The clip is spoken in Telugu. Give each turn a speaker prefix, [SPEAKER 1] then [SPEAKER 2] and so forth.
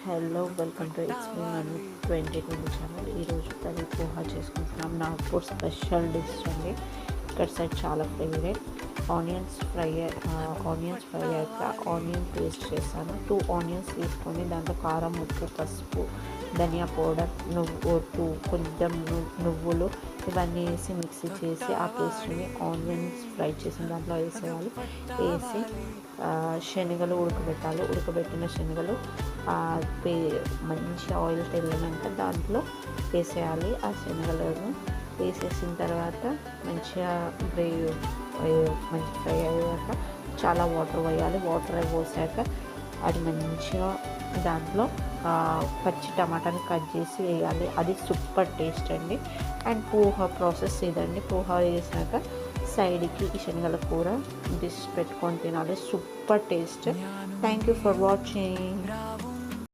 [SPEAKER 1] Hello welcome to it's me Manu 2020 channel. ఈరోజు కర్రీ పోహా చేసుకుంటున్నాం. నాగ్పూర్ స్పెషల్ డిష్ అండి. ఇక్కడ సైడ్ చాలా ఫేవరెట్. ఆనియన్స్ ఫ్రై అయ్యాక ఆనియన్ పేస్ట్ చేస్తాను. 2 ఆనియన్స్ తీసుకొని దాంట్లో కారం, ఉప్పు, పసుపు, ధనియా పౌడర్, కొంచెం నువ్వులు ఇవన్నీ వేసి మిక్సీ చేసి ఆ పేస్ట్ని ఆనియన్స్ ఫ్రై చేసిన దాంట్లో వేసేయాలి. వేసి శనగలు ఉడకబెట్టాలి. ఉడకబెట్టిన శనగలు మంచి ఆయిల్ తెల్లినాక దాంట్లో వేసేయాలి. ఆ శనగలను వేసేసిన తర్వాత మంచిగా మంచి ఫ్రై అయ్యాక చాలా వాటర్ వేయాలి. వాటర్ పోసాక అది మంచిగా దాంట్లో పచ్చి టమాటాని కట్ చేసి వేయాలి. అది సూపర్ టేస్ట్ అండి. అండ్ పోహా ప్రాసెస్ ఇదండి. పోహా వేసాక సైడ్కి ఈ శనగల కూర డిష్ పెట్టుకొని తినాలి. Super taste. Thank you for watching.